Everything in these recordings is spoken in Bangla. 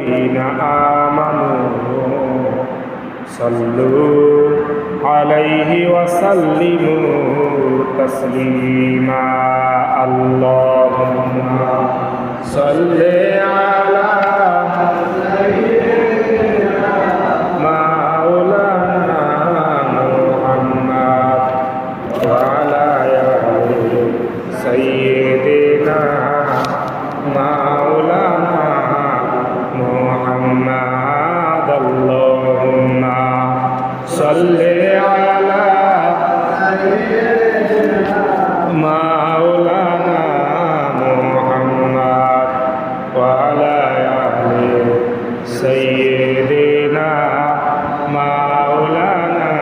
আল্লাযীনা আমানু সাল্লু আলাইহি ওয়া সাল্লিমু তাসলিমা আল্লাহুম্মা সাল্লি আলা سيدنا مولانا محمد اللهم صل على مولانا محمد وعلى آل سيدنا مولانا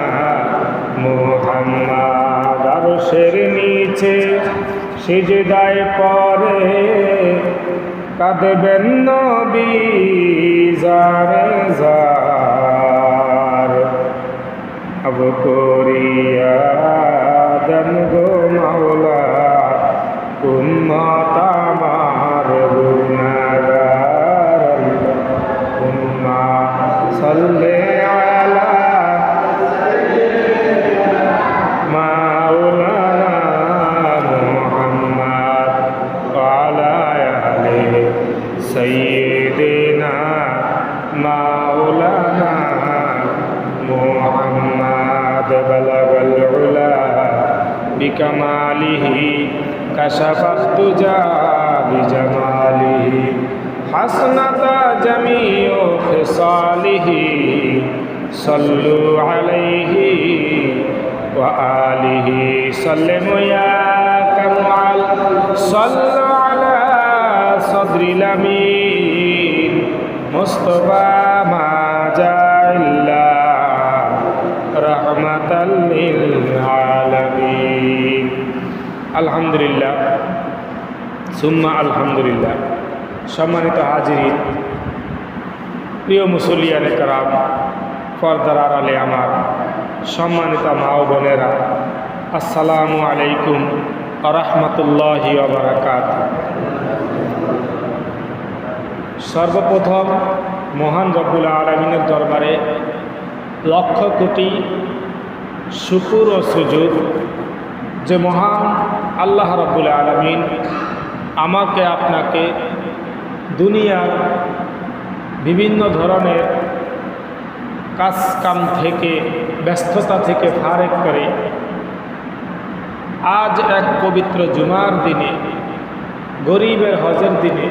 محمد আরশের নিচে সিজদায় পড়ে কাঁদবেন নবী জারে জার আব করিয়া দেন গো মাওলা উম্মত আমার গুনাহগার উম্মা সাল্লি আলা سيدنا مولانا محمد بلغ العلا بكماله كشف الدجى بجماله حسنت جميع خصاله صلوا عليه وآله سلموا يا كمال صلوا على صدر الأمين مصطفى ما جاء إلا رحمة للعالمين الحمد لله ثم الحمد لله সম্মানিত হাজিরিন, প্রিয় মুসল্লিয়ানে কেরাম, পর্দার আড়ালে আমার সম্মানিত মা ও বোনেরা, আসসালামু আলাইকুম ওয়া রাহমাতুল্লাহি ওয়া বারাকাতুহু। সর্বপ্রথম মহান রব্বুল আলামিনের দরবারে লক্ষ কোটি শুকর ও সুজুদ যে মহান আল্লাহ রব্বুল আলামিন আমাকে আপনাকে দুনিয়ার বিভিন্ন ধরনের কাজকাম থেকে ব্যস্ততা থেকে ফারেক করে আজ এক পবিত্র জুমার দিনে, গরিবের হজের দিনে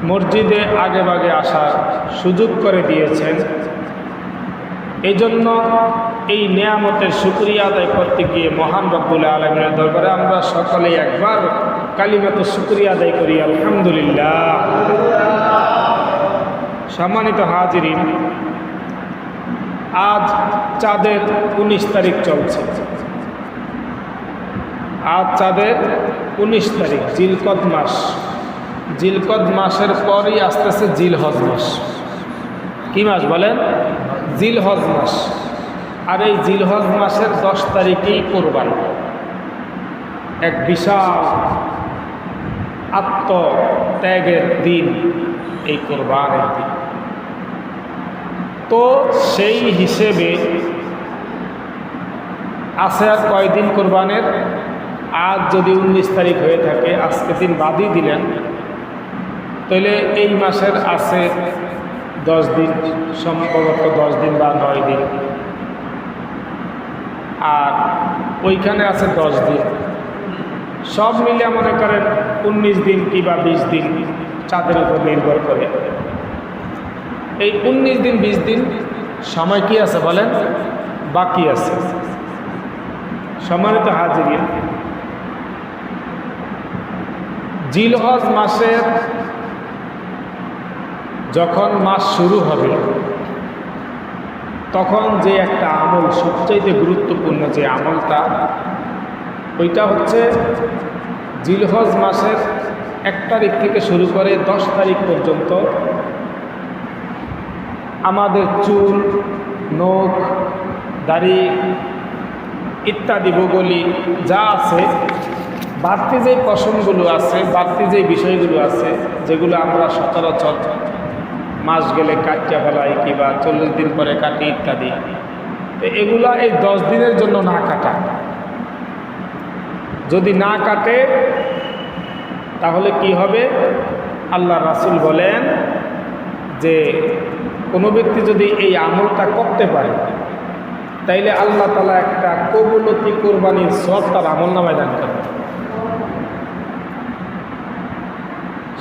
মসজিদে আগে ভাগে আসার সুযোগ করে দিয়েছেন। এই জন্য এই নেয়ামতের শুকরিয়া আদায় করতে গিয়ে মহান রব্বুল আলামিনের দরবারে আমরা সকলেই একবার কালিমাতে শুকরিয়া আদায় করি, আলহামদুলিল্লাহ। সম্মানিত হাজিরিন, আজ চাঁদের 19 তারিখ চলছে। আজ চাঁদের 19 তারিখ, জিলকদ মাস। জিলকদ মাসের পরই আসতেছে জিলহজ মাস। কি মাস বলেন? জিলহজ মাস। আর এই জিলহজ মাসের 10 তারিখেই কোরবান, এক বিশাল আত্মত্যাগের দিন এই কোরবানের দিন। তো সেই হিসেবে আছে আর কয়দিন কোরবানের? আজ যদি 19 তারিখ হয়ে থাকে, আজকে দিন বাদই দিলেন, তাহলে এই মাসের আছে 10 দিন, সম্ভবত 10 দিন বা 9 দিন, আর ওইখানে আছে 10 দিন। সব মিলিয়ে মনে করেন 19 দিন কি বা 20 দিন, চাঁদের উপর নির্ভর করে। এই 19 দিন 20 দিন সময় কি আছে বলেন? বাকি আছে। সম্মানিত হাজিরিন, জিলহজ মাসের যখন মাস শুরু হবে, তখন যে একটা আমল সবচাইতে গুরুত্বপূর্ণ যে আমলটা, ওইটা হচ্ছে জিলহজ মাসের 1 তারিখ থেকে শুরু করে 10 তারিখ পর্যন্ত আমাদের চুল, নখ, দাড়ি ইত্যাদি বগলি যা আছে বাড়তি যেই পশমগুলো আছে, বাড়তি যেই বিষয়গুলো আছে, যেগুলো আমরা সচরাচর মাস গেলে কাটিয়া ফেলাই কিংবা 40 দিন পরে কাটি ইত্যাদি, তো এগুলা এই 10 দিনের জন্য না কাটা। যদি না কাটে তাহলে কি হবে? আল্লাহ রাসূল বলেন যে কোনো ব্যক্তি যদি এই আমলটা করতে পারে তাইলে আল্লাহ তাআলা একটা কবুলতি কোরবানির সওয়াব তার আমলনামায় দান করবে।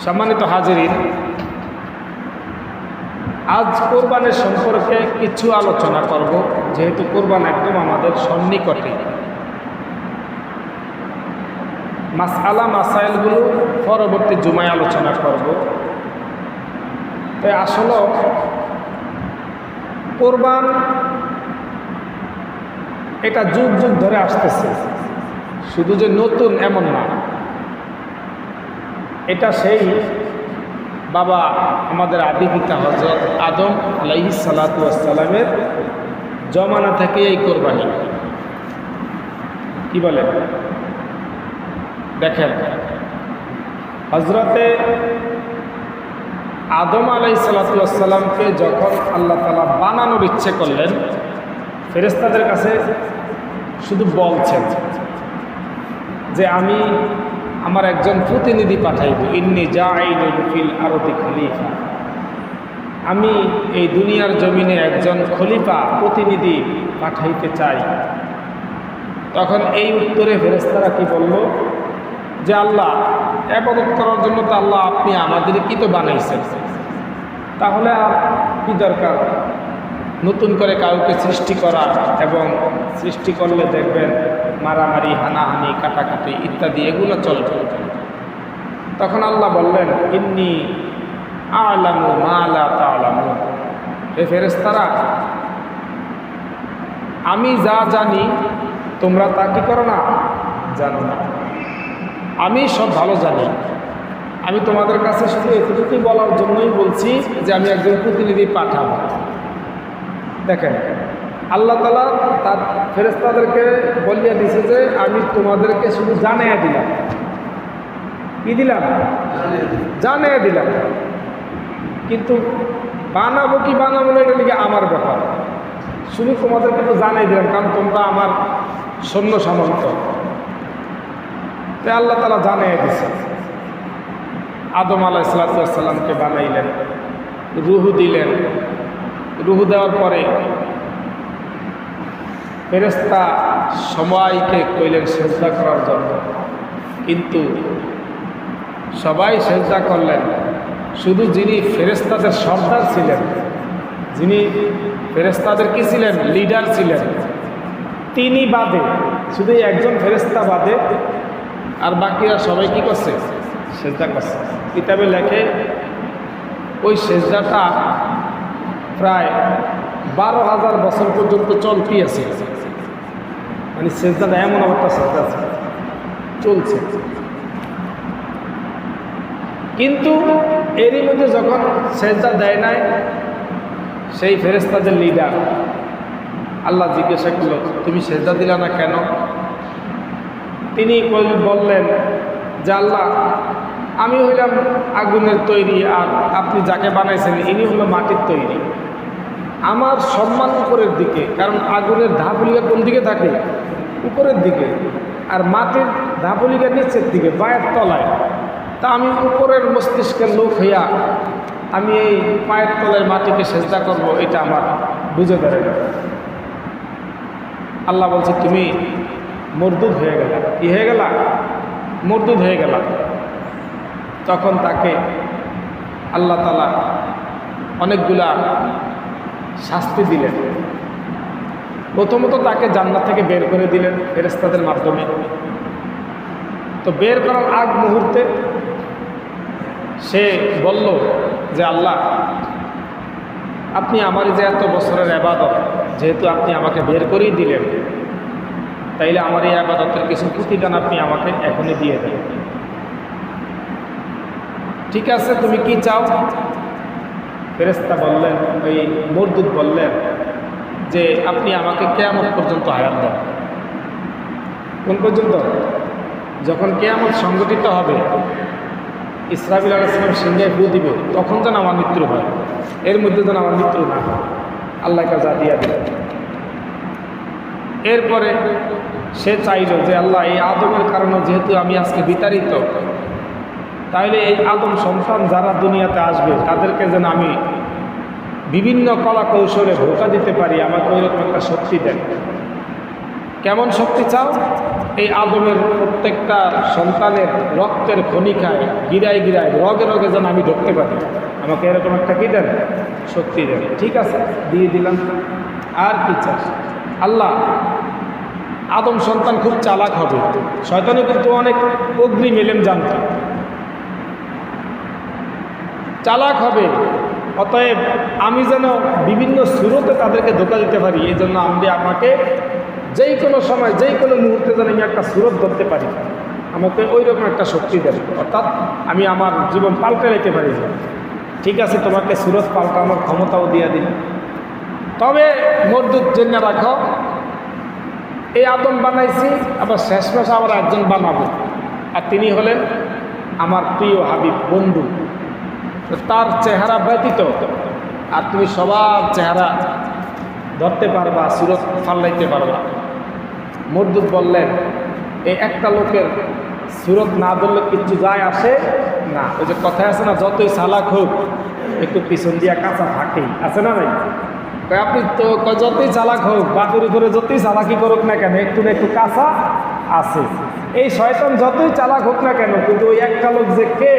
সম্মানিত হাজিরিন, আজ কোরবানির সম্পর্কে কিছু আলোচনা করব, যেহেতু কোরবান একদম আমাদের সন্নিকটে। মাসআলা মাসাইলগুলো পরবর্তী জুমায় আলোচনা করব। তাই আসলে কোরবান এটা যুগ যুগ ধরে আসতেছে, শুধু যে নতুন এমন না। এটা সেই বাবা আমাদের আদি পিতা হযরত আদম আলাইহিস সালাতু ওয়াস সালামের জমানা থেকে এই কোরবানি। কি বলেন? দেখেন, হযরতে আদম আলাইহিস সালাতু ওয়াস সালামকে যখন আল্লাহ তাআলা বানানোর ইচ্ছে করলেন, ফেরেশতাদের কাছে শুধু বলছেন যে আমি আমার একজন প্রতিনিধি পাঠাইব, ইন্নী জাঈলুন ফিল আরদি খলিফা, আমি এই দুনিয়ার জমিনে একজন খলিফা প্রতিনিধি পাঠাইতে চাই। তখন এই উত্তরে ফেরেশতারা কি বলল যে আল্লাহ, ইবাদত করার জন্য তো আল্লাহ আপনি আমাদের কি তো বানাইছেন, তাহলে আর কি দরকার নতুন করে কাউকে সৃষ্টি করা, এবং সৃষ্টি করলে দেখবেন মারামারি, হানাহানি, কাটাকাটি ইত্যাদি এগুলো চলবে। তখন আল্লাহ বললেন, ইন্নী আ'লামু মা লা তা'লামুন, হে ফেরেশতারা, আমি যা জানি তোমরা তা কি করো না, জানো না। আমি সব ভালো জানি। আমি তোমাদের কাছে শুধু এতটুকুই বলার জন্যই বলছি যে আমি একজন প্রতিনিধি পাঠাবো। দেখেন, আল্লাহ তাআলা তার ফেরেশতাদেরকে বলিয়া দিছে যে আমি তোমাদেরকে শুধু জানিয়ে দিলাম। কি দিলাম? জানিয়ে দিলাম। কিন্তু বানাবো কি বানাবো না এটা লিখে আমার ব্যাপার, শুধু তোমাদেরকে তো জানিয়ে দিলাম, কারণ তোমরা আমার সৈন্য সামন্ত। তাই আল্লাহ তাআলা জানিয়ে দিছে। আদম আলাইহিস সালামকে বানাইলেন, রূহ দিলেন। রূহ দেওয়ার পরে ফেরেশতা সবাইকে কইলেন সেজদা করার জন্য, কিন্তু সবাই সেজদা করলেন, শুধু যিনি ফেরেশতাদের সর্দার ছিলেন, যিনি ফেরেশতাদের কি ছিলেন, লিডার ছিলেন, তিনি বাদে, শুধু একজন ফেরেশতা বাদে আর বাকিরা সবাই কি করছে, সেজদা করছে। কিতাবে লেখে ওই সেজদাটা প্রায় 12,000 বছর পর্যন্ত চলতেই আছে। মানে সেজদাটা এমন অবস্থা সেজদা চলছে। কিন্তু এরই মধ্যে যখন সেজদা দেয় নাই সেই ফেরেশতাদের লিডার, আল্লাহ জিজ্ঞাসা করল, তুমি সেজদা দিলা না কেন? তিনি বললেন যে আল্লাহ, আমি হইলাম আগুনের তৈরি, আর আপনি যাকে বানাইছেন ইনি হলো মাটির তৈরি। আমার সম্মান উপরের দিকে, কারণ আগুনের ধাপলিকা কোন দিকে থাকে, উপরের দিকে, আর মাটির ধাপলিকা নিচের দিকে, পায়ের তলায়। তা আমি উপরের মস্তিষ্কের লোক হইয়া আমি এই পায়ের তলায় মাটিকে সেজদা করব, এটা আমার বুঝে দাঁড়ায়। আল্লাহ বলছে তুমি মরদুদ হয়ে গেলা। কি হয়ে গেলা? মরদুদ হয়ে গেলা। তখন তাকে আল্লাহ তাআলা অনেকগুলা শাস্তি দিলেন। প্রথমত তাকে জান্নাত থেকে বের করে দিলেন ফেরেশতাদের মাধ্যমে। তো বের করার আগ মুহূর্তে সে বলল যে আল্লাহ, আপনি আমার যে এত বছরের ইবাদত, যেহেতু আপনি আমাকে বের করেই দিলেন, তাইলে আমার এই ইবাদতের কিছু প্রতিদান আপনি আমাকে এখনই দিয়ে দেন। ঠিক আছে, তুমি কি চাও? ফেরেশতা বললেন, ওই মরদুদ বললেন যে আপনি আমাকে কিয়ামত পর্যন্ত হায়াত দেন। কোন পর্যন্ত? যখন কিয়ামত সংগঠিত হবে, ইসরাফিল আলাইহিস সালাম সিংহে ফু দিবে, তখন যেন আমার মৃত্যু হয়, এর মধ্যে যেন আমার মৃত্যু না হয়, আল্লাহ কাজা দিয়া দিল। এরপরে সে চাইল যে আল্লাহ, এই আদমের কারণে যেহেতু আমি আজকে বিতাড়িত, তাহলে এই আদম সন্তান যারা দুনিয়াতে আসবে তাদেরকে যেন আমি বিভিন্ন কলা কৌশলে ধোঁকা দিতে পারি, আমাকে ওইরকম একটা শক্তি দেন। কেমন শক্তি চাও? এই আদমের প্রত্যেকটা সন্তানের রক্তের খনিকায়, গিরায় গিরায়, রগে রগে যেন আমি ঢুকতে পারি, আমাকে এরকম একটা কি দেন? শক্তি দেন। ঠিক আছে, দিয়ে দিলাম। আর কি চাস? আল্লাহ, আদম সন্তান খুব চালাক হবে, শয়তানে কিন্তু অনেক অগ্নি মেলেন জানত, চালাক হবে, অতএব আমি যেন বিভিন্ন সুরতে তাদেরকে ধোঁকা দিতে পারি, এই জন্য আমাকে যেই কোনো সময়, যেই কোনো মুহূর্তে যেন আমি একটা সুরত ধরতে পারি, আমাকে ওই রকম একটা শক্তি দেন, অর্থাৎ আমি আমার জীবন পাল্টে নিতে পারি। ঠিক আছে, তোমাকে সুরত পাল্টানোর ক্ষমতাও দিয়ে দিন। তবে মরদুদ জেনে রাখো, এই আদম বানাইছি, আবার শেষ মাসে আবার একজন বানাবো, আর তিনি হলেন আমার প্রিয় হাবিব, বন্ধু। তার চেহারা ব্যতীত আর তুমি সবার চেহারা ধরতে পারবা, সুরত ফাল্লাইতে পারবা। মরদুদ বললেন, এই একটা লোকের সুরত না ধরলে কিচ্ছু যায় আসে না। ওই যে কথায় আছে না, যতই চালাক হোক একটু পিছন দিয়া কাঁচা থাকেই, আছে না ভাই? আপনি তো যতই চালাক হোক, বাপের উপরে যতই চালাকি করুক না কেন, একটু না একটু কাঁচা আছে। এই শয়তান যতই চালাক হোক না কেন, কিন্তু ওই একটা লোক যে কে,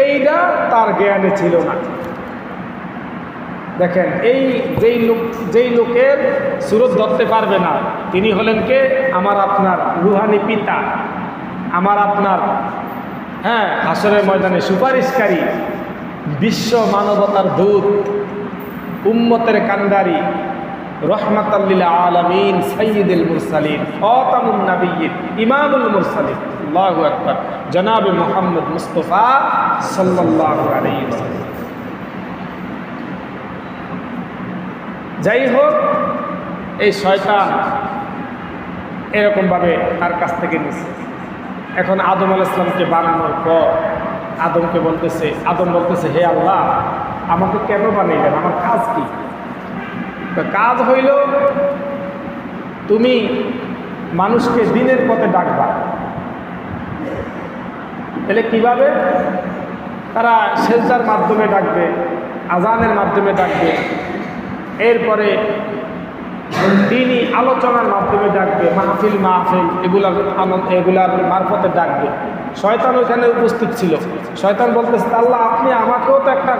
এইটা তার জ্ঞানে ছিল না। দেখেন, এই যেই লোকের সুরত ধরতে পারবে না, তিনি হলেন কে? আমার আপনার রুহানি পিতা, আমার আপনার হাসরের ময়দানে সুপারিশকারী, বিশ্ব মানবতার দূত, উম্মতের কান্ডারি, রহমাতাল লিল আলামিন, সাইয়্যিদুল মুরসালিন, খাতামুন নাবিয়্যিন, ইমামুল মুরসালিন, আল্লাহু আকবার, জনাবে মুহাম্মদ মুস্তাফা সাল্লাল্লাহু আলাইহি ওয়াসাল্লাম। যাই হোক, এই শয়তান এরকমভাবে তার কাছ থেকে নিছে। এখন আদম আলাইহিস সালামকে বানানোর পর আদম বলতেছে, হে আল্লাহ, আমাকে কেন বানাইলেন? আমার কাজ কি? তো কাজ হইল, তুমি মানুষকে দিনের পথে ডাকবা। তাহলে কিভাবে? তারা সেজদার মাধ্যমে ডাকবে, আজানের মাধ্যমে ডাকবে, এরপরে তিনি আলোচনার মাধ্যমে ডাকবে, মাহফিল এগুলার মারফতে ডাকবে। শয়তান ওইখানে উপস্থিত ছিল। শয়তান বলতেছে, আল্লাহ, আপনি আমাকেও তো একটা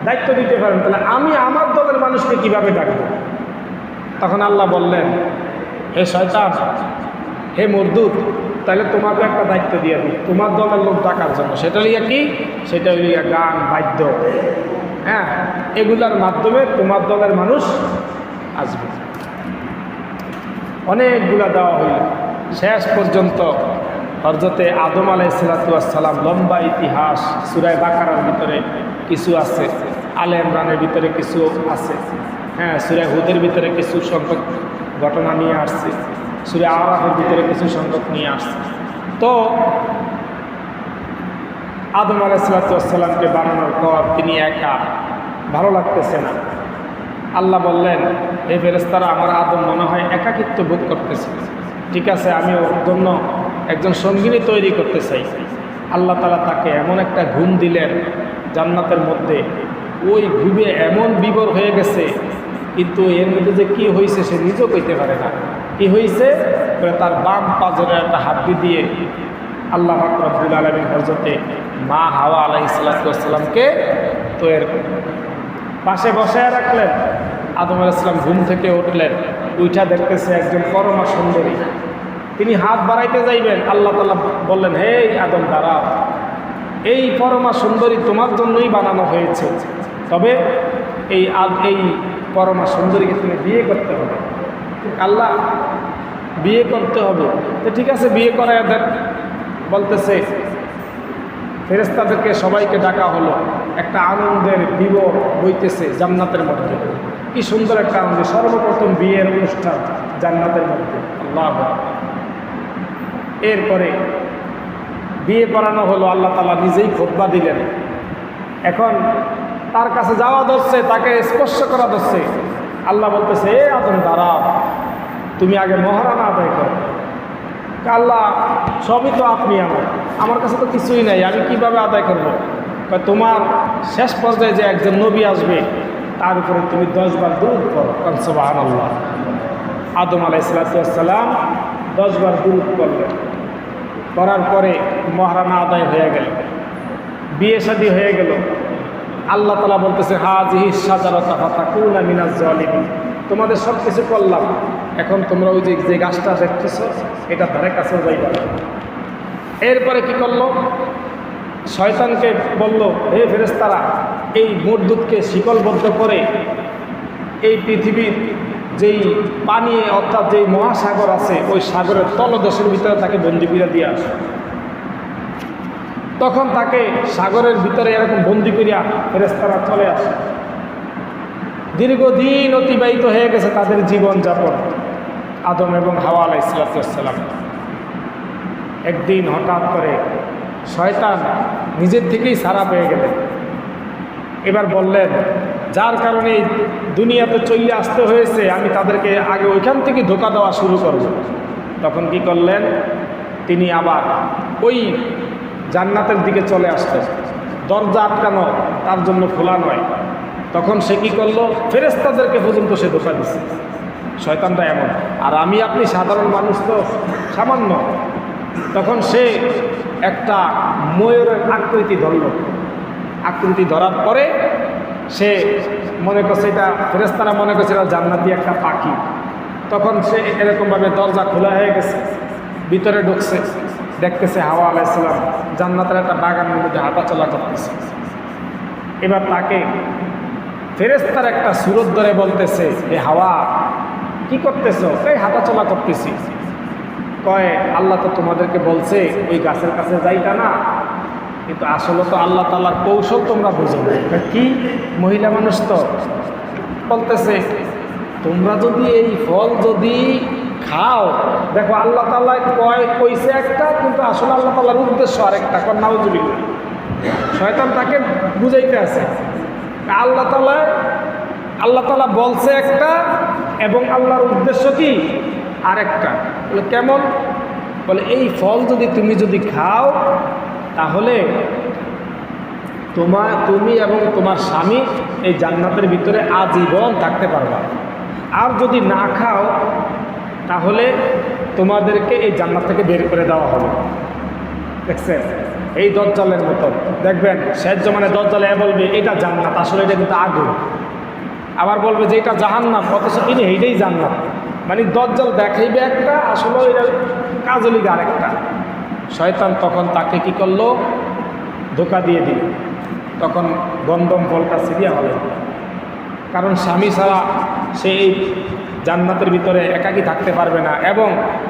দায়িত্ব দিতে পারেন, তাহলে আমি আমার দলের মানুষকে কিভাবে ডাকবো? তখন আল্লাহ বললেন, হে শয়তান, হে মরদুদ, তাহলে তোমাকে একটা দায়িত্ব দিয়ে দিই তোমার দলের লোক ডাকার জন্য। সেটা লিয়া কি? সেটা লিয়া গান, বাদ্য, এগুলার মাধ্যমে তোমার দলের মানুষ আসবে। অনেকগুলা দেওয়া হইল। শেষ পর্যন্ত হযরতে আদম আলাইহিস সালাম, লম্বা ইতিহাস, সূরা বাকারার ভিতরে কিছু আছে, আলে ইমরানের ভিতরে কিছু আছে, সূরা হুদের ভিতরে কিছু সংখ্যক ঘটনা নিয়ে আসছে, সূরা আরাফের ভিতরে কিছু সংখ্যক নিয়ে আসছে। তো আদম আলাইহিস সালামকে বানানোর পর তিনি একা, ভালো লাগতেছে না। আল্লাহ বললেন, হে ফেরেশতারা, আমার আদম মনে হয় একাকিত্ব ভোগ করতেছে, ঠিক আছে, আমি ওর জন্য একজন সঙ্গিনী তৈরি করতে চাই। আল্লাহ তাআলা তাকে এমন একটা ঘুম দিলেন জান্নাতের মধ্যে, ওই ঘুমে এমন বিভোর হয়ে গেছে, কিন্তু এর মধ্যে যে কী হয়েছে সে নিজেও কইতে পারে না। কি হয়েছে? তার বাম পাজরে একটা হাড্ডি দিয়ে আল্লাহ পাক রব্বুল আলামিন হযরতে মা হাওয়া আলাইহিস সালামকে তৈরি করলেন, পাশে বসায় রাখলেন। আদম আলাইহিস সালাম ঘুম থেকে উঠলেন, উঠা দেখতেছে একজন পরমা সুন্দরী। তিনি হাত বাড়াইতে যাইবেন, আল্লাহ তাআলা বললেন, হে আদম, দাঁড়াও, এই পরমা সুন্দরী তোমার জন্যই বানানো হয়েছে, তবে এই পরমা সুন্দরীকে তুমি বিয়ে করতে হবে। আল্লাহ, বিয়ে করতে হবে? তো ঠিক আছে, বিয়ে করায় দেন। বলতেছে, ফেরেশতাদেরকে সবাইকে ডাকা হলো, একটা আনন্দের বিভোর বইতেছে জান্নাতের মধ্যে। কি সুন্দর একটা আনন্দ, সর্বপ্রথম বিয়ের অনুষ্ঠান জান্নাতের মধ্যে। আল্লাহু আকবার। এরপরে বিয়ে করানো হলো, আল্লাহ তাআলা নিজেই খুতবা দিলেন। এখন তার কাছে যাওয়া ধরছে, তাকে স্পর্শ করা ধরছে। আল্লাহ বলতেছে, এ আদম দাঁড়াও, তুমি আগে মহারানা আদায় করো। আল্লাহ, সবই তো আপনি, আমার কাছে তো কিছুই নাই, আমি কিভাবে আদায় করব? তোমার শেষ পর্যায়ে যে একজন নবী আসবে তার উপরে তুমি 10 বার দুরূদ করো। সুবহানাল্লাহ। আদম আলাইহিস সালাম 10 বার দুরূদ করলেন। করার পরে মহারানা আদায় হয়ে গেল, বিয়ে শাদী হয়ে গেল। আল্লাহ তাআলা বলতেছে, হাযিহি শাজারাতু ফাতাকুনা মিনাজ জালিমিন, তোমাদের সব কিছু করলাম, এখন তোমরা ওই যে গাছটা দেখতেছো এটা ধারে কাছে যাইবা না। এরপরে কি করলো? শয়তানকে বলল, হে ফেরেশতারা, এই মরদুদকে শিকলবদ্ধ করে এই পৃথিবীর যেই পানি অর্থাৎ যেই মহাসাগর আছে ওই সাগরের তলদেশের ভিতরে তাকে বন্দি করে দিয়ে আসে। তখন তাকে সাগরের ভিতরে এরকম বন্দি করিয়া ফেরেশতারা চলে আসে। দীর্ঘদিন অতিবাহিত হয়ে গেছে তাদের জীবনযাপন, আদম এবং হাওয়া আলাইহিস সালাম। একদিন হঠাৎ করে শয়তান নিজের থেকেই সাড়া পেয়ে গেলেন। এবার বললেন, যার কারণে দুনিয়াতে চলে আসতে হয়েছে, আমি তাদেরকে আগে ওইখান থেকে ধোঁকা দেওয়া শুরু করব। তখন কি করলেন? তিনি আবার ওই জান্নাতের দিকে চলে আসতেন। দরজা আটকানো, তার জন্য খোলা নয়। তখন সে কী করলো? ফেরেশতাদেরকে পর্যন্ত সে ধোঁকা দিচ্ছে। শয়তানটা এমন। আর আমি আপনি সাধারণ মানুষ তো সামান্য। তখন সে একটা ময়ূরের আকৃতি ধরল। আকৃতি ধরার পরে সে মনে করছে এটা, ফেরেশতারা মনে করছে এটা জান্নাতি একটা পাখি। তখন সে এরকমভাবে দরজা খোলা হয়ে গেছে, ভিতরে ঢুকছে, দেখতেছে হাওয়া আলাইহিস সালাম জান্নাতের একটা বাগানের মধ্যে হাঁটাচলা করতেছে। এবার তাকে ফেরেশতার একটা সুরত ধরে বলতেছে, এ হাওয়া, কি করতেছো? এই হাঁটাচলা করতেছি। কয়, আল্লাহ তো তোমাদেরকে বলছে ওই গাছের কাছে যাইতা না, কিন্তু আসলে তো আল্লাহ তাআলার কৌশল তোমরা বুঝো না। কি মহিলা মানুষ তো বলতেছে, তোমরা যদি এই ফল যদি খাও, দেখো আল্লাহ তাআলা কইছে একটা, কিন্তু আসলে আল্লাহ তাআলার উদ্দেশ্য আরেকটা। নাউজুবিল্লাহ। শয়তান তাকে বুঝাইতে আছে, আল্লাহ তাআলা বলছে একটা এবং আল্লাহর উদ্দেশ্য কি আরেকটা। বলে কেমন? বলে এই ফল যদি তুমি খাও তাহলে তুমি এবং তোমার স্বামী এই জান্নাতের ভিতরে আজীবন থাকতে পারবা। আর যদি না খাও তাহলে তোমাদেরকে এই জান্নাত থেকে বের করে দেওয়া হবে। দেখছেন? এই দজ্জালের মতো দেখবেন শেষ জমানে দজ্জালে বলবে এটা জান্নাত, আসলে এটা কিন্তু আগুন। আবার বলবে যে এটা জাহান্নাম, অথচ তিনি এইটাই জান্নাত। মানে দজ্জাল দেখাইবে একটা, আসলে এটা কাজলিগা আরেকটা। শয়তান তখন তাকে কি করলো? ধোঁকা দিয়ে দিল। তখন গন্ধম ফলটা ছিঁড়িয়া হলো, কারণ স্বামী ছাড়া সে এই জান্নাতের ভিতরে একাকী থাকতে পারবে না। এবং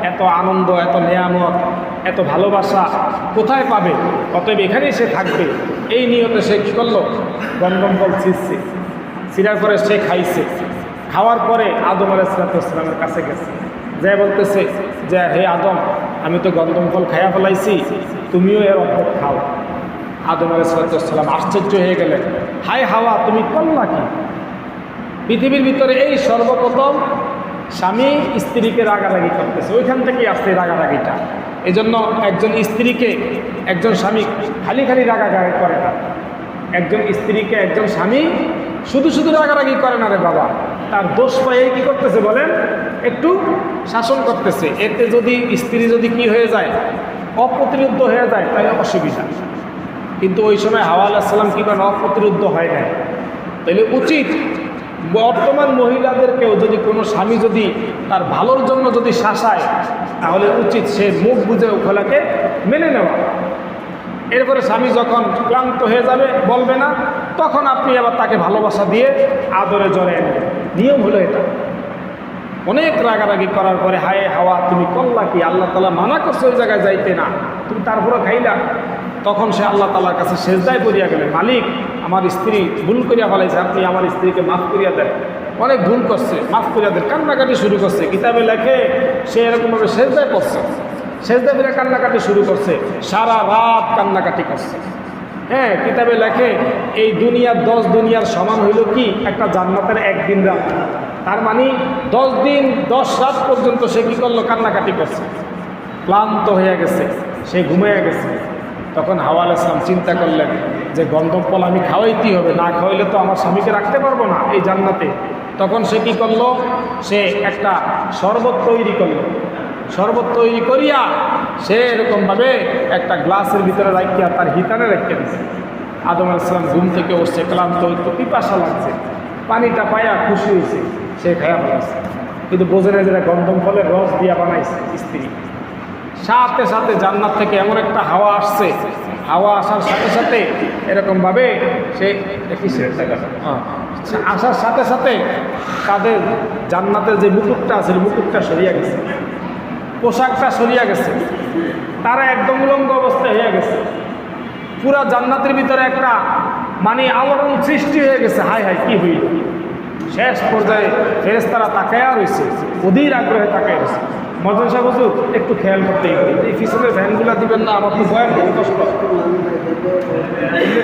এত আনন্দ, এত নেয়ামত, এত ভালোবাসা কোথায় পাবে? অতএব এখানেই সে থাকবে। এই নিয়তে সে কী করলো? গন্ধম ফল ছিঁড়ছে। ছিঁড়ার পরে সে খাইছে। খাওয়ার পরে আদম আলাইহিস সালামের কাছে গেছে, যে বলতেছে যে হে আদম, আমি তো গন্ধম ফল খাইয়া ফেলাইছি, তুমিও এর অর্ধেক খাও। আদম আলাইহিস সালাম আশ্চর্য হয়ে গেলেন, হায় হাওয়া, তুমি করলা কি? পৃথিবীর ভিতরে এই সর্বপ্রথম স্বামী স্ত্রীকে রাগারাগি করতেছে, ওইখান থেকেই আসছে রাগারাগিটা। এই জন্য একজন স্ত্রীকে একজন স্বামী খালি রাগারাগি করে না। একজন স্ত্রীকে একজন স্বামী শুধু রাগারাগি করে না রে বাবা, তার দোষ পায়ে কি করতেছে বলেন? একটু শাসন করতেছে। এতে যদি স্ত্রী যদি কি হয়ে যায়, অপ্রতিরোধ হয়ে যায়, তাহলে অসুবিধা। কিন্তু ওই সময় হাওয়া আলাইহিস সালাম কি করেন? অপ্রতিরোধ হয় না। তাহলে উচিত বর্তমান মহিলাদেরকেও যদি কোনো স্বামী যদি তার ভালোর জন্য যদি শাসায়, তাহলে উচিত সে মুখ বুঝে ওখানে মেনে নেওয়া। এরপরে স্বামী যখন ক্লান্ত হয়ে যাবে, বলবে না, তখন আপনি আবার তাকে ভালোবাসা দিয়ে আদরে জড়ে নেবেন। নিয়ম হলো এটা। অনেক রাগারাগি করার পরে, হায় হাওয়া, তুমি করলা কি? আল্লাহ তাআলা মানা করছে ওই জায়গায় যাইতে না, তুমি তারপরে খাইলা। তখন সে আল্লাহ তাআলার কাছে সেজদায় পড়িয়া গেলেন, মালিক, আমার স্ত্রী ভুল করিয়া ফেলাইছে, আপনি আমার স্ত্রীকে মাফ করিয়া দেন, অনেক ভুল করছে, মাফ করিয়া দেন। কান্নাকাটি শুরু করছে। কিতাবে লেখে সে এরকমভাবে সেজদায় পড়ছে। সেজদা ফিরে কান্নাকাটি শুরু করছে, সারা রাত কান্নাকাটি করছে। হ্যাঁ, কিতাবে লেখে এই দুনিয়ার 10 দুনিয়ার সমান হইল কি একটা জান্নাতের একদিন রাত। তার মানে 10 দিন 10 রাত পর্যন্ত সে কি করলো? কান্নাকাটি করছে, ক্লান্ত হয়ে গেছে, সে ঘুমিয়ে গেছে। তখন হাওয়া আলাইহিস সালাম চিন্তা করলেন যে গন্ধম ফল আমি খাওয়াইতেই হবে, না খাওয়াইলে তো আমার স্বামীকে রাখতে পারবো না এই জান্নাতে। তখন সে কি করলো? সে একটা শরবত তৈরি করলো। শরবত তৈরি করিয়া সে এরকমভাবে একটা গ্লাসের ভিতরে রাখিয়া তার হিতানে রেখে দিচ্ছে। আদম আলাইহিস সালাম ঘুম থেকে উঠছে, ক্লান্ত হইতো, পিপাসা লাগছে, পানিটা পায়া খুশি হয়েছে, সে খায়া বানাইছে। কিন্তু বোঝে না যেটা গন্ধম ফলের রস দিয়া বানাইছে স্ত্রী। সাথে সাথে জান্নাত থেকে এমন একটা হাওয়া আসছে, হাওয়া আসার সাথে সাথে এরকমভাবে সে আসার সাথে সাথে তাদের জান্নাতের যে মুকুটটা আছে মুকুটটা সরিয়া গেছে, পোশাকটা সরিয়া গেছে, তারা একদম উলঙ্গ অবস্থায় হয়ে গেছে। পুরা জান্নাতের ভিতরে একটা মানে আলোড়ন সৃষ্টি হয়ে গেছে। হায় হায়, কি হইল? শেষ পর্যায়ে ফেরেশতারা তাকায়া রয়েছে, অধীর আগ্রহে তাকায় রয়েছে। মদন সাহেব হুজুর একটু খেয়াল করতেই পারি, এই পিছনের ভ্যানগুলো দিবেন না, আমার তো ভয় কষ্ট।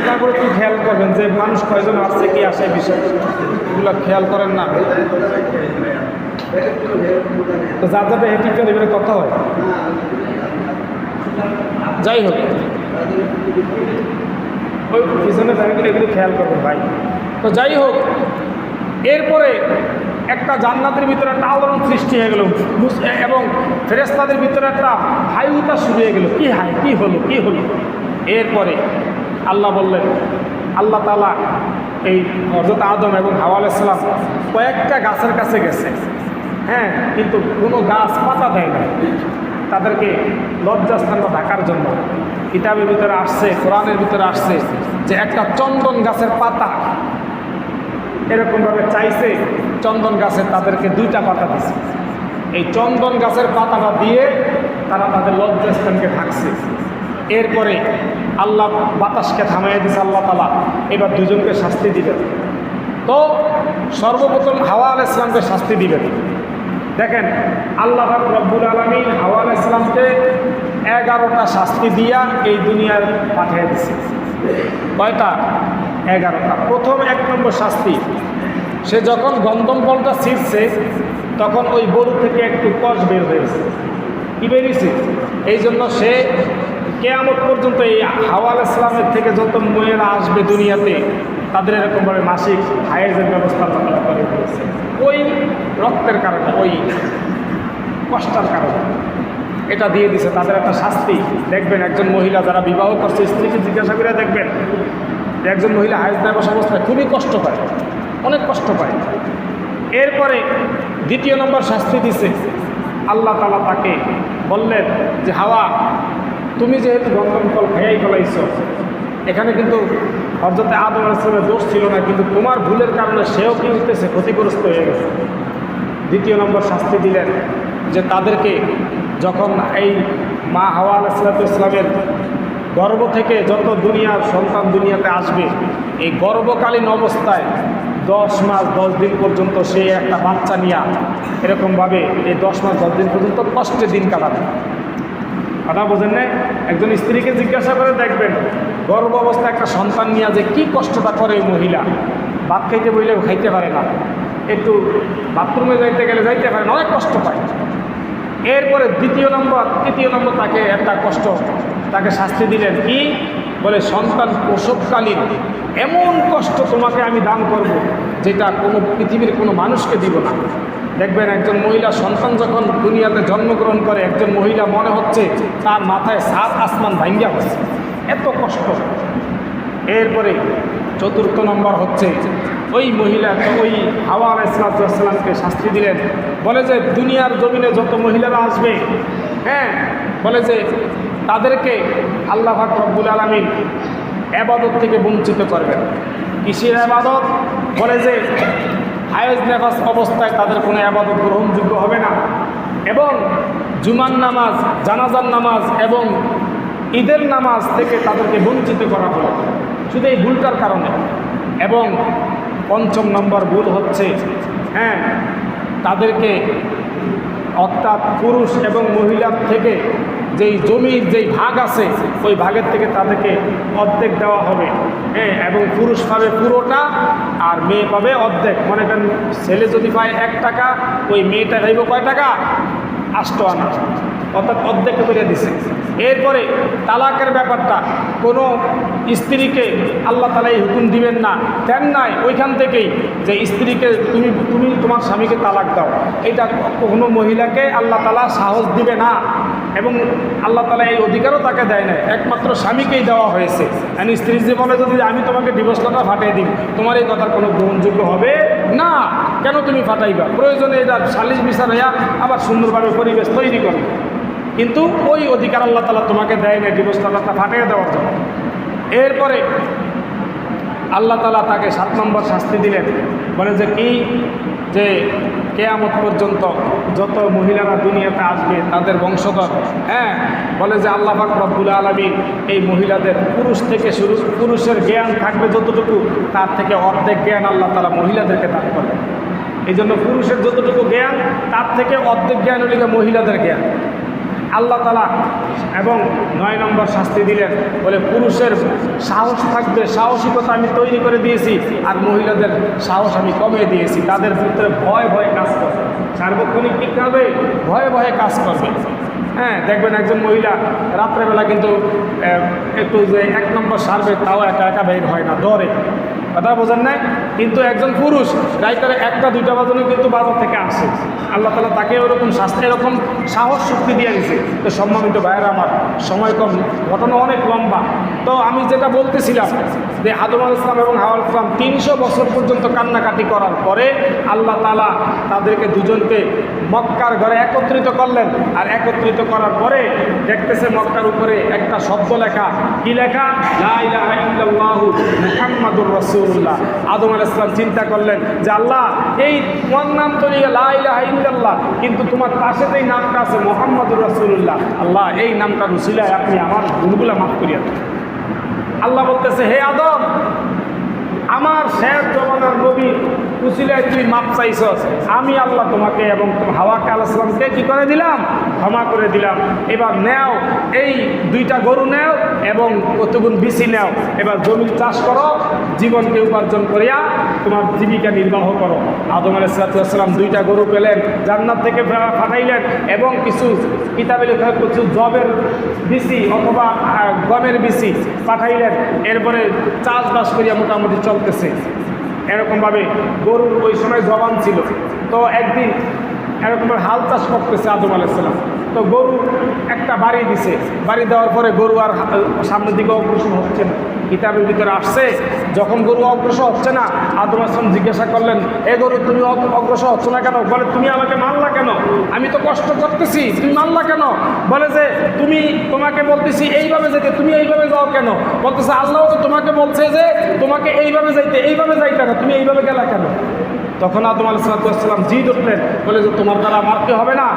তারপরে একটু খেয়াল করবেন যে মানুষ কয়জন আসছে, কি আসে, বিষয় এগুলো খেয়াল করেন না। তো যার যাবে হেঁটে চলে এবারে কথা হয়। যাই হোক, ওই পিছনে ভ্যানগুলো এগুলো খেয়াল করবেন ভাই। তো যাই হোক, এরপরে একটা জান্নাতের ভিতরে একটা আলোড়ন সৃষ্টি হয়ে গেল এবং ফেরেশতাদের ভিতরে একটা হাইউতা শুরু হয়ে গেল। কি হাই, কি হলো, কি হলো? এরপরে আল্লাহ বললেন, আল্লাহ তাআলা এই হযরত আদম এবং হাওয়া আলাইহিস সালাম কয়েকটা গাছের কাছে গেছে। হ্যাঁ, কিন্তু কোনো গাছ পাতা দেয় না তাদেরকে লজ্জাস্থান ঢাকার জন্য। কিতাবের ভিতরে আসছে, কোরআনের ভিতরে আসছে যে একটা চন্দন গাছের পাতা এরকমভাবে চাইছে, চন্দন গাছে তাদেরকে 2টা পাতা দিছে। এই চন্দন গাছের পাতাটা দিয়ে তারা তাদের লজ্জাস্থানকে ঢাকছে। এরপরে আল্লাহ বাতাসকে থামাইয়া দিছে আল্লাহ তাআলা, এবার দুজনকে শাস্তি দিবেন। তো সর্বপ্রথম হাওয়া আলাইহিস সালামকে শাস্তি দিবেন। দেখেন, আল্লাহ রব্বুল আলামিন হাওয়া আলাইহিস সালামকে 11টা শাস্তি দিয়া এই দুনিয়ার পাঠিয়ে দিছে। কয়টা? 11টা। প্রথম 1 নম্বর শাস্তি, সে যখন গন্ধম ফলটা ছিঁড়ছে তখন ওই গরু থেকে একটু কষ বের হয়েছে। কি বেরিয়েছে? এই জন্য সে কিয়ামত পর্যন্ত এই হাওয়া আলাইহিস সালামের থেকে যত মেয়েরা আসবে দুনিয়াতে তাদের এরকমভাবে মাসিক হায়েজের ব্যবস্থা তারা করে ফেলেছে, ওই রক্তের কারণে, ওই কষ্টের কারণে এটা দিয়ে দিছে তাদের একটা শাস্তি। দেখবেন একজন মহিলা যারা বিবাহ করছে, স্ত্রীকে জিজ্ঞাসা করে দেখবেন যে একজন মহিলা হায়েজ দেওয়া অবস্থায় খুবই কষ্ট পায়, অনেক কষ্ট পায়। এরপরে 2 নম্বর শাস্তি দিছে, আল্লাহ তাআলা তাকে বললেন যে হাওয়া, তুমি যেহেতু গন্ধম ফল খেয়াই ফেলাইছ, এখানে কিন্তু হযরত আদম আলাইহিস সালামের দোষ ছিল না, কিন্তু তোমার ভুলের কারণে সেও কি হইতেছে? ক্ষতিগ্রস্ত হয়ে গেছে। 2 নম্বর শাস্তি দিলেন যে তাদেরকে যখন এই মা হাওয়া আলাইহিস সালামের গর্ভ থেকে যত দুনিয়ার সন্তান দুনিয়াতে আসবে, এই গর্ভকালীন অবস্থায় 10 মাস 10 দিন পর্যন্ত সে একটা বাচ্চা নিয়ে এরকমভাবে এই 10 মাস 10 দিন পর্যন্ত কষ্টের দিন কাটাবে। কথা বোঝেন না? একজন স্ত্রীকে জিজ্ঞাসা করে দেখবেন গর্ভ অবস্থায় একটা সন্তান নিয়ে যে কী কষ্টটা করে ওই মহিলা। ভাত খাইতে বইলেও খাইতে পারে না, একটু বাথরুমে যাইতে গেলে যাইতে পারে না, অনেক কষ্ট পায়। এরপরে 2 নম্বর 3 নম্বর তাকে একটা কষ্ট, তাকে শাস্তি দিলেন। কি বলে? সন্তান প্রসবকালীন এমন কষ্ট তোমাকে আমি দান করব যেটা কোনো পৃথিবীর কোনো মানুষকে দিব না। দেখবেন একজন মহিলা সন্তান যখন দুনিয়াতে জন্মগ্রহণ করে, একজন মহিলা মনে হচ্ছে তার মাথায় 7 আসমান ভাঙ্গিয়া হচ্ছে, এত কষ্ট। এরপরে 4 নম্বর হচ্ছে ওই মহিলা, ওই হাওয়া আলাইহিস সালামকে শাস্তি দিলেন। বলে যে দুনিয়ার জমিনে যত মহিলারা আসবে, হ্যাঁ, বলে যে তাদেরকে আল্লাহ পাক রব্বুল আলামিন ইবাদত থেকে বঞ্চিত করবেন। কিসের ইবাদত? বলে যে হায়েজ নেফাস অবস্থায় তাদের কোনো ইবাদত গ্রহণযোগ্য হবে না, এবং জুমার নামাজ, জানাজার নামাজ এবং ঈদের নামাজ থেকে তাদেরকে বঞ্চিত করা হলো শুধু এই ভুলটার কারণে। এবং 5 নম্বর ভুল হচ্ছে, হ্যাঁ, তাদেরকে অর্থাৎ পুরুষ এবং মহিলার থেকে যেই জমির যেই ভাগ আছে ওই ভাগের থেকে তাদেরকে অর্ধেক দেওয়া হবে, হ্যাঁ, এবং পুরুষ পাবে পুরোটা আর মেয়ে পাবে অর্ধেক। মনে করেন ছেলে যদি পায় 1 টাকা, ওই মেয়েটা খাইব কয় টাকা? 8 আনা, অর্থাৎ অর্ধেক করে দিছে। এরপরে তালাকের ব্যাপারটা, কোনো স্ত্রীকে আল্লাহ তাআলা এই হুকুম দিবেন না, দেন নাই ওইখান থেকেই যে স্ত্রীকে তুমি তোমার স্বামীকে তালাক দাও, এটা কোনো মহিলাকে আল্লাহ তাআলা সাহস দিবে না, এবং আল্লাহ তাআলা এই অধিকারও তাকে দেয় না, একমাত্র স্বামীকেই দেওয়া হয়েছে। আর স্ত্রী যে বলে যদি আমি তোমাকে ডিভোর্স লেটার ফাটিয়ে দিই, তোমার এই কথার কোনো গ্রহণযোগ্য হবে না। কেন তুমি ফাটাইবা? প্রয়োজনে এটা সালিশ বিচার হইয়া আবার সুন্দরভাবে পরিবেশ তৈরি করবে, কিন্তু ওই অধিকার আল্লাহ তাআলা তোমাকে দেয় না ডিভোর্স লেটারটা ফাটিয়ে দেওয়ার জন্য। এরপরে আল্লাহ তাআলা তাকে 7 নম্বর শাস্তি দিলেন, বলে যে কি, যে কিয়ামত পর্যন্ত যত মহিলারা দুনিয়াতে আসবে তাদের বংশধর, হ্যাঁ, বলে যে আল্লাহ পাক রব্বুল আলামিন এই মহিলাদের পুরুষের জ্ঞান থাকবে যতটুকু, তার থেকে অর্ধেক জ্ঞান আল্লাহ তাআলা মহিলাদেরকে দান করবে। এই জন্য পুরুষের যতটুকু জ্ঞান তার থেকে অর্ধেক জ্ঞান হলে মহিলাদের জ্ঞান আল্লাহ তাআলা। এবং 9 নম্বর শাস্তি দিলেন, বলে পুরুষের সাহস থাকবে, সাহসিকতা আমি তৈরি করে দিয়েছি, আর মহিলাদের সাহস আমি কমিয়ে দিয়েছি। তাদের ভিতরে ভয় ভয়ে কাজ করবে, সার্বক্ষণিক কী করবে? ভয়ে ভয়ে কাজ করবে। হ্যাঁ, দেখবেন একজন মহিলা রাত্রেবেলা কিন্তু একটু যে 1 নম্বর সারবে, তাও একা একা বের হয় না, ডরে। কথা বোঝেন নাই? কিন্তু একজন পুরুষ রাইতারে 1টা 2টা বাজনে কিন্তু বাজার থেকে আসে, আল্লাহ তাআলা তাকে ওরকম শাস্তি, এরকম সাহস শক্তি দিয়ে দিয়েছে। তো সম্মানিত ভাইয়েরা আমার, সময় কম, ঘটনা অনেক লম্বা। তো আমি যেটা বলতেছিলাম যে আদম আলাইহিস সালাম এবং হাওয়া আলাইহিস সালাম 300 বছর পর্যন্ত কান্নাকাটি করার পরে আল্লাহ তাআলা তাদেরকে দুজনকে মক্কার ঘরে একত্রিত করলেন। আর একত্রিত করার পরে দেখতেছে মক্কার উপরে একটা শব্দ লেখা, কি লেখা? লা ইলাহা ইল্লাল্লাহু মুহাম্মাদুর রাসূলুল্লাহ। আদম আলাইহিস সালাম চিন্তা করলেন যে আল্লাহ, এই তোমার নাম তো লা ইলাহা ইল্লাল্লাহ, কিন্তু তোমার পাশে যেই নামটা আছে মুহাম্মাদুর রাসূলুল্লাহ, আল্লাহ এই নামটার উসিলায় আপনি আমার ভুলগুলো মাফ করিয়া দেন। আল্লাহ বলতেছে, হে আদম, আমার শেষ জমানার নবী উসিলায় তুই মাপ চাইছস, আমি আল্লাহ তোমাকে এবং হাওয়া আলাইহিস সালামকে কি করে দিলাম? ক্ষমা করে দিলাম। এবার নেও, এই 2টা গরু নেও এবং কতগুণ বিচি নেও, এবার জমি চাষ করো, জীবনকে উপার্জন করিয়া তোমার জীবিকা নির্বাহ করো। আদম আলাইহিস সালাম 2টা গরু পেলেন, জান্নাত থেকে পাঠাইলেন, এবং কিছু কিতাবে লেখা কিছু জবের বিচি অথবা গমের বিচি পাঠাইলেন। এরপরে চাষবাস করিয়া মোটামুটি চলতেছে। এরকমভাবে গরুর ওই সময় জবান ছিল, তো একদিন এরকমের হাল চাষ করতেছে আদম আলাইহিস সালাম। তো গরু একটা বাড়ি দিছে, বাড়ি দেওয়ার পরে গরু আর সামনের দিকে অগ্রসর হচ্ছে না। কিতাবের ভিতরে আসছে, যখন গরু অগ্রসর হচ্ছে না, আদম আলাইহিস সালাম জিজ্ঞাসা করলেন, এ গরু তুমি অগ্রসর হচ্ছে না কেন? বলে, তুমি আমাকে মারলা কেন? আমি তো কষ্ট করতেছি, তুমি মারলা কেন? বলে যে তোমাকে বলতেছি এইভাবে যেতে, তুমি এইভাবে যাও কেন? বলতেছে আল্লাহ তো তোমাকে বলছে যে তোমাকে এইভাবে যাইতে না, তুমি এইভাবে গেলা কেন? তখন আদম আলাইহিস সালাম জিদ উঠলেন, বলে যে তোমার দ্বারা মারতে হবে না,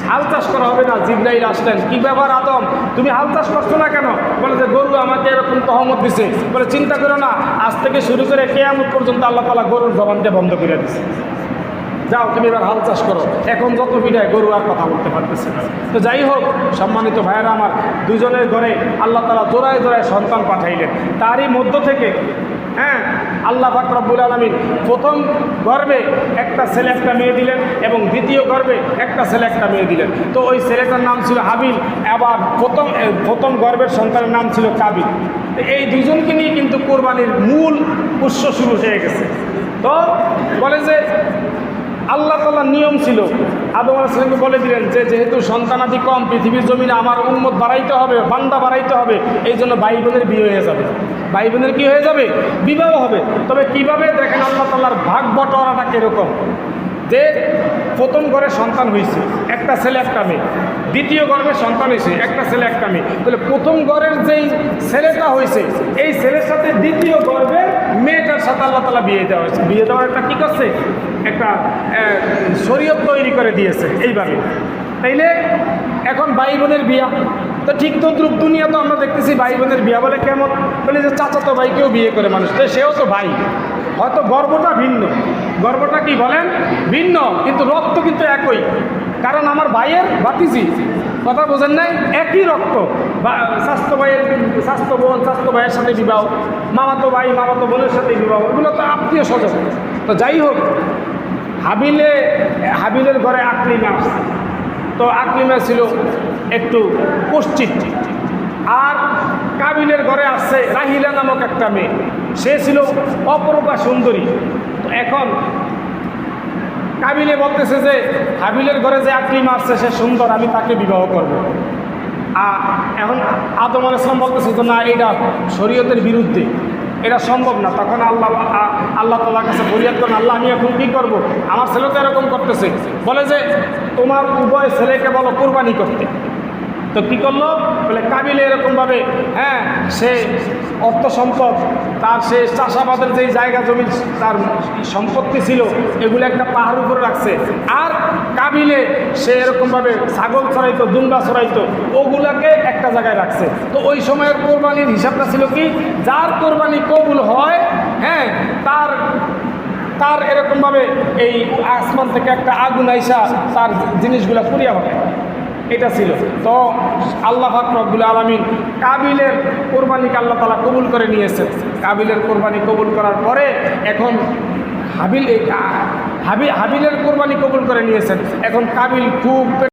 হাল চাষ করা হবে না। জিবরাইল আসলেন, কি ব্যাপার আদম, তুমি হাল চাষ করছো না কেন? বলে যে গরু আমাকে এরকম তহমত দিছে। বলে চিন্তা করো না, আজ থেকে শুরু করে কিয়ামত পর্যন্ত আল্লাহ তাআলা গরুর জবানটা বন্ধ করে দিছে। যাও তুমি এবার হাল চাষ করো। এখন যত বিদায় গরু আর কথা বলতে পারতেছে না। তো যাই হোক, সম্মানিত ভাইয়েরা আমার, দুজনের ঘরে আল্লাহ তাআলা জোড়ায় জোড়ায় সন্তান পাঠাইলেন। তারই মধ্য থেকে আল্লাহ পাক রব্বুল আলামিন প্রথম গর্ভে একটা ছেলে একটা মেয়ে দিলেন, এবং দ্বিতীয় গর্ভে একটা ছেলে একটা মেয়ে দিলেন। তো ওই ছেলেটার নাম ছিল হাবিল, আবার প্রথম গর্ভের সন্তানের নাম ছিল কাবিল। এই দুজনকে নিয়ে কিন্তু কোরবানির মূল উৎস শুরু হয়ে গেছে। তো বলে যে আল্লাহ তাআলার নিয়ম ছিল, আদম আলাইহিস সালামকে বলে দিলেন যে যেহেতু সন্তানাদি কম, পৃথিবীর জমিনে আমার উম্মত বাড়াইতে হবে, বান্দা বাড়াইতে হবে, এই জন্য ভাই বোনের বিয়ে হয়ে যাবে, ভাই বোনের কী হয়ে যাবে? বিবাহ হবে। তবে কিভাবে? দেখেন আল্লাহ তাআলার ভাগ বটোয়ারাটা কীরকম, যে প্রথম ঘরে সন্তান হয়েছে একটা ছেলে একটা মেয়ে, দ্বিতীয় গর্ভে সন্তান হয়েছে একটা ছেলে একটা মেয়ে। তাহলে প্রথম ঘরের যেই ছেলেটা হয়েছে, এই ছেলের সাথে দ্বিতীয় গর্ভের মেয়েটার সাথে আল্লাহ তাআলা বিয়ে দেওয়া হয়েছে। বিয়ে দেওয়ার একটা কী করছে? একটা শরীয়ত তৈরি করে দিয়েছে এইভাবে। তাইলে এখন ভাই বোনের বিয়া, তো ঠিক তদ্রুপ দুনিয়া তো আমরা দেখতেছি ভাই বোনের বিয়া। বলে কেমন? বলে যে চাচাতো ভাইকেও বিয়ে করে মানুষ, তো সেও তো ভাই, হয়তো গর্বটা ভিন্ন। গর্বটা কি বলেন? ভিন্ন, কিন্তু রক্ত কিন্তু একই। কারণ আমার ভাইয়ের ভাতিজি, কথা বোঝেন নাই? একই রক্ত, বা স্বাস্থ্য বোন স্বাস্থ্য ভাইয়ের সাথে বিবাহ, মামাতো ভাই মামাতো বোনের সাথে বিবাহ, এগুলো তো আত্মীয় স্বজন। তো যাই হোক, হাবিলের ঘরে আকলিমা আসছে। তো আকলিমা ছিল একটু পশ্চিম, আর কাবিলের ঘরে আসছে রাহিলা নামক একটা মেয়ে, সে ছিল অপরূপা সুন্দরী। তো এখন কাবিলে বলতেছে যে হাবিলের ঘরে যে আকলিমা আসছে সে সুন্দর, আমি তাকে বিবাহ করব। এখন আদম আলাইহিস সালাম বলতেছে যে না, এটা শরীয়তের বিরুদ্ধে, এটা সম্ভব না। তখন আল্লাহ তাআলার কাছে ফরিয়াদ করেন, আল্লাহ আমি এখন কী করব? আমার ছেলে তো এরকম করতেছে। বলে যে তোমার উভয় ছেলেকে বলো কোরবানি করতে। তো কী করলো? বলে কাবিলে এরকমভাবে, হ্যাঁ, সে অর্থ সম্পদ, তার সে চাষাবাদের যেই জায়গা জমি, তার সম্পত্তি ছিল, এগুলো একটা পাহাড় উপরে রাখছে। আর কাবিলে সে এরকমভাবে ছাগল চড়াইতো, দুম্বা চড়াইতো, ওগুলাকে একটা জায়গায় রাখছে। তো ওই সময়ের কোরবানির হিসাবটা ছিল কি, যার কোরবানি কবুল হয়, হ্যাঁ, তার এরকমভাবে এই আসমান থেকে একটা আগুন আইসা তার জিনিসগুলো পুড়িয়া হবে, এটা ছিল। তো আল্লাহ পাক রব্বুল আলামিন কাবিলের কোরবানিকে আল্লাহ তাআলা কবুল করে নিয়েছেন। কাবিলের কোরবানি কবুল করার পরে এখন হাবিলের কোরবানি কবুল করে নিয়েছেন। এখন কাবিল খুব